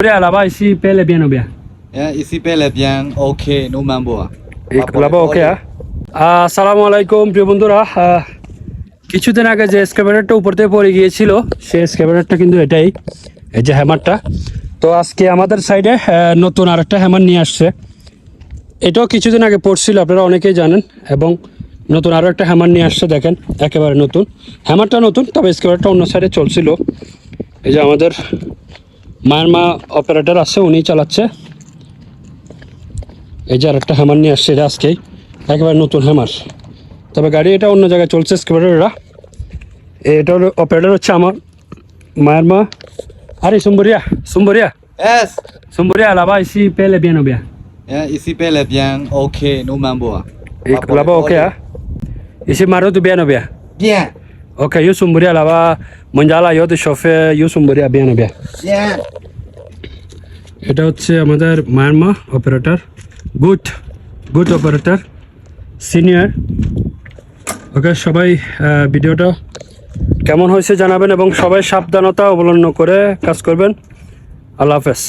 Là-bas, ici, paye bien ou bien? Ici, paye bien, ok, no mambo. Là-bas, ওকে আসসালামু আলাইকুম প্রিয় বন্ধুরা। কিছুদিন আগে যে স্ক্যাবারেটটা উপর থেকে পড়ে গিয়েছিল সেই স্ক্যাবারেটটা কিন্তু এটাই, এই যে হ্যামারটা। তো আজকে আমাদের সাইডে নতুন আরেকটা হ্যামার নিয়ে আসছে। এটাও কিছুদিন আগে পড়ছিল, আপনারা অনেকেই জানেন। এবং নতুন আরও একটা হ্যামার নিয়ে আসছে, দেখেন একেবারে নতুন। হ্যামারটা নতুন, তবে স্ক্যাবারেটটা অন্য সাইডে চলছিল। এই যে আমাদের মায়ানমা অপারেটর আছে, উনি চালাচ্ছে। এই যে আরেকটা হ্যামার নিয়ে আসছে, এটা আজকেই একেবারে নতুন হ্যামার। তবে গাড়ি এটা অন্য জায়গায় চলছে স্ক্যাবারেটরা। এটার অপারেটর হচ্ছে আমার মায়ানমা। আরে সুম্বরিয়া সুম্বরিয়া Yes. সুম্বরিয়া là-bas ici paye bien ou bien? Ici, paye bien, ok, no mambo. Là-bas ok hein? Ici Maroc bien ou bien? Bien. Ok, yo Sumburia là-bas, Mondiala, yo de chauffeur, yo Sumburia bien ou bien? Bien. এটা হচ্ছে আমাদের Myanmar operator, good operator, senior. ওকে, সবাই ভিডিওটা কেমন হয়েছে জানাবেন এবং সবাই সাবধানতা অবলম্বন করে কাজ করবেন। আল্লাহ হাফেজ।